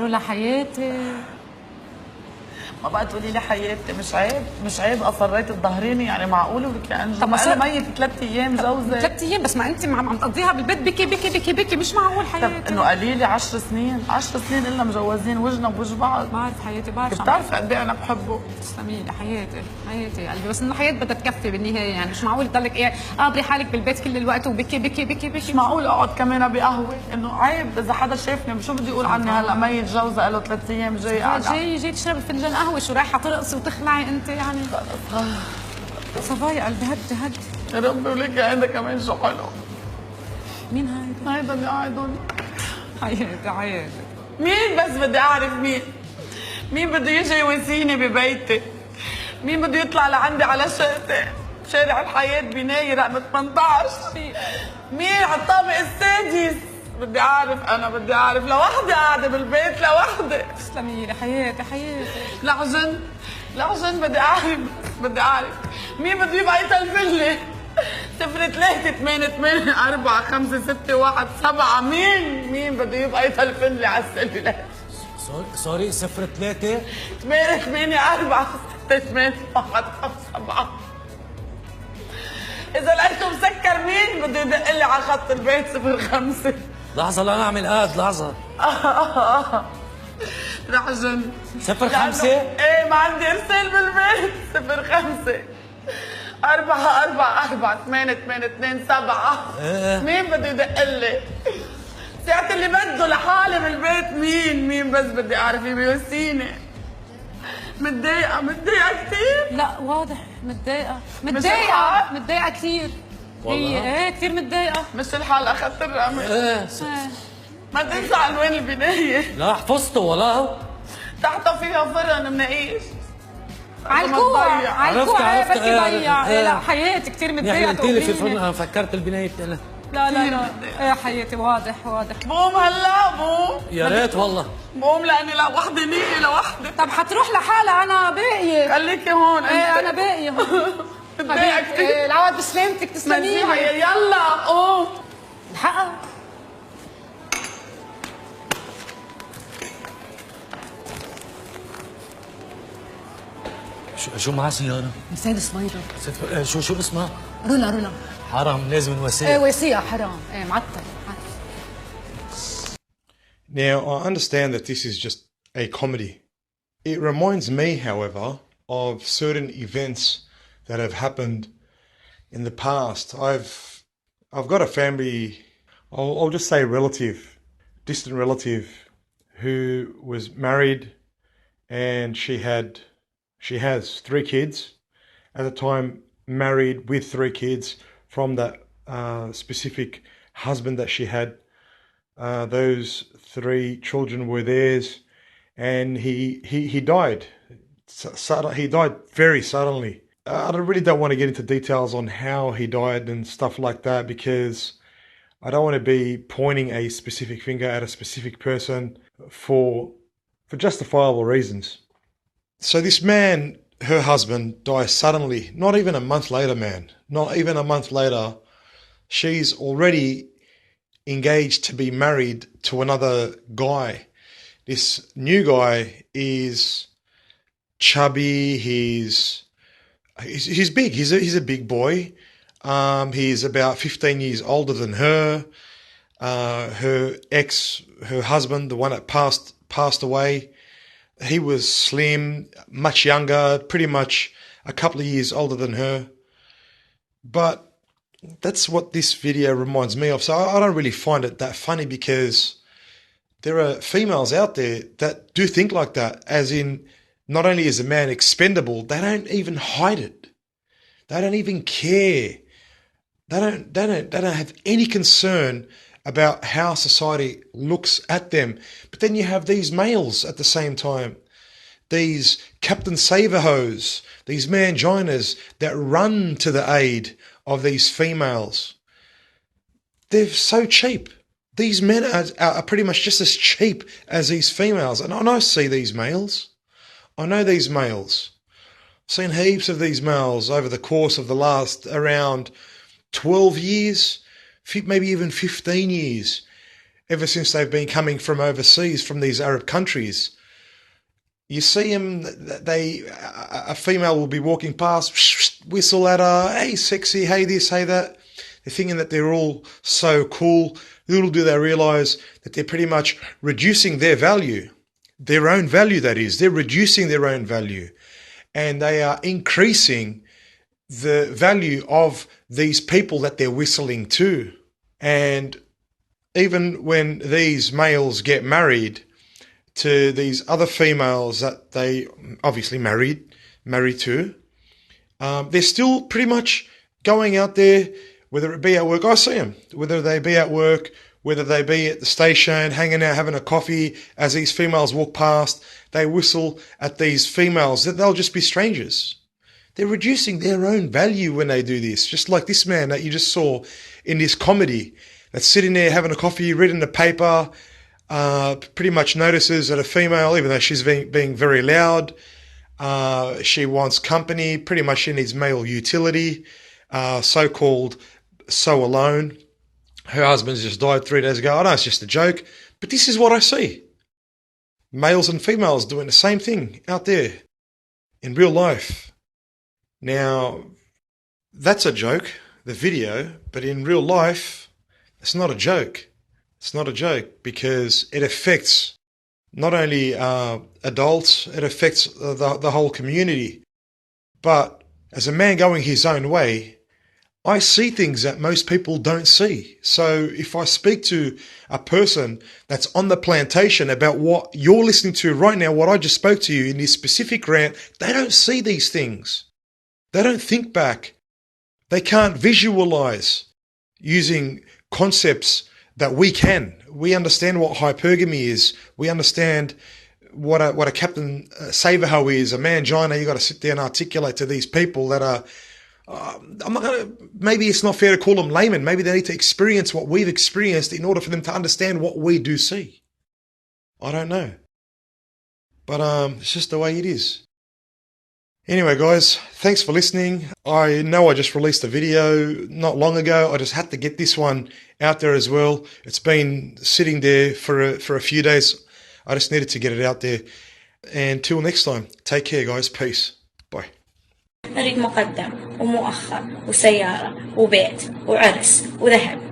رولا حياتي. ما بقى تقولي لي حياتي؟ مش عيب اصريت تظهريني يعني؟ معقوله ولك يعني؟ طب ما انا ميت 3 ايام جوزي. 3 ايام بس، ما انت عم تقضيها بالبيت بكي بكي بكي بكي، مش معقول حياتي. طب انه قليله 10 سنين، 10 سنين الا مجوزين وجهنا بوجه بعض. بعرف حياتي، بعرف. بتعرفي قد ايه انا بحبه. تسلمي لي حياتي، حياتي يا قلبي، بس انه الحياه بدها تكفي بالنهايه يعني، مش معقول تضلك ايه قابري حالك بالبيت كل الوقت وبكي بكي بكي بكي. مش معقول اقعد كمان بقهوه، انه عيب اذا حدا شافني شو بدي اقول عني هلا ميت جوزها له 3 ايام جاي قاعده جاي تشربي فنجان قهوه، شو رايحه ترقصي وتخلعي انت يعني؟ صفا يا قلبي، هدي هدي يا ربي. ولك هيدا كمان شو حلو. مين هيدا اللي قاعد هون. حياتي مين بس بدي اعرف مين بده يجي يواسيني ببيتي؟ مين بده يطلع لعندي على شقتي شارع الحياة بناية رقم 18؟ مين على الطابق السادس؟ بدي اعرف، انا بدي اعرف. لوحدي قاعدة بالبيت لوحدي. تسلمي لي حياتي، لعجن بدي اعرف مين بده يبقى يتلفلي 03-884-5-6-1-7. مين بده يبقى يتلفلي على السلة؟ سوري 03 884-6-8-1-7. إذا لقيته مسكر مين بده يدق لي على خط البيت 05. لحظة لا أعمل لحظة. رعجن 05. إيه ما عندي إرسال بالبيت. 05 4-4-4-8-8-2-7. مين بده يدق لي؟ ساعة اللي بده لحالي بالبيت مين بس بدي أعرف يواسيني. متضايقة كثير؟ لا واضح متضايقة كثير. والله ايه كثير متضايقة. مش الحال أخذت الرقم. ما تنسى عنوان البناية. لا حفظته والله. تحته فيها فرن مناقيش على الكوع بس يضيع. لا حياتي كثير متضايقة. قلت لي في الفرن، أنا فكرت البناية. لا ايه حياتي واضح. بقوم هلا بقوم. يا ريت والله بقوم لاني لوحدي نيجي لوحدي. طب حتروح لحالها، انا باقية. خليكي هون. ايه انا باقية هون. متضايقة كثير. العوض بسلامتك، تسلمي لي. يلا قوم الحقها. شو معها سيارة؟ مرسيدس بيضاء. شو اسمها؟ رولا. حرام، لازم نواسيها. ايه واسية حرام. ايه معطل. Now, I understand that this is just a comedy. It reminds me, however, of certain events that have happened in the past. I've got a family, I'll just say relative, distant relative, who was married, and she has 3 kids. At the time, married with 3 kids from that specific husband that she had. Those 3 children were theirs, and he died. He died very suddenly. I really don't want to get into details on how he died and stuff like that, because I don't want to be pointing a specific finger at a specific person for justifiable reasons. So this man, her husband, dies suddenly. Not even a month later, man. Not even a month later. She's already engaged to be married to another guy. This new guy is chubby. He's big. He's a big boy. He's about 15 years older than her. Her husband, the one that passed away, he was slim, much younger, pretty much a couple of years older than her. But that's what this video reminds me of. So I don't really find it that funny, because there are females out there that do think like that, as in, not only is a man expendable, they don't even hide it. They don't even care. They don't have any concern about how society looks at them. But then you have these males at the same time, these Captain Saverhos, these manginas that run to the aid of these females. They're so cheap. These men are pretty much just as cheap as these females. And I see these males. I know these males. I've seen heaps of these males over the course of the last around 12 years, maybe even 15 years. ever since they've been coming from overseas, from these Arab countries. You see them, a female will be walking past, whistle at her, hey sexy, hey this, hey that. They're thinking that they're all so cool. Little do they realise that they're pretty much reducing their value, their own value that is. They're reducing their own value, and they are increasing the value of these people that they're whistling to. And even when these males get married to these other females that they obviously married to, they're still pretty much going out there, whether it be at work. I see them, whether they be at work, whether they be at the station, hanging out, having a coffee. As these females walk past, they whistle at these females. They'll just be strangers. They're reducing their own value when they do this. Just like this man that you just saw in this comedy, that's sitting there having a coffee, reading the paper, pretty much notices that a female, even though she's being very loud, she wants company, pretty much she needs male utility, so-called so alone. Her husband's just died 3 days ago. I know it's just a joke, but this is what I see. Males and females doing the same thing out there in real life. Now, that's a joke, the video, but in real life, it's not a joke. It's not a joke because it affects not only adults, it affects the whole community. But as a man going his own way, I see things that most people don't see. So if I speak to a person that's on the plantation about what you're listening to right now, what I just spoke to you in this specific rant, they don't see these things. They don't think back. They can't visualize using concepts that we can. We understand what hypergamy is. We understand what a Captain Saverho is, a mangina. You got to sit there and articulate to these people that are, I'm not going to, maybe it's not fair to call them laymen. Maybe they need to experience what we've experienced in order for them to understand what we do see. I don't know. But it's just the way it is. Anyway, guys, thanks for listening. I know I just released a video not long ago. I just had to get this one out there as well. It's been sitting there for a few days. I just needed to get it out there. And till next time, take care, guys. Peace. Bye. أريد مقدم ومؤخر وسيارة وبيت وعرس وذهب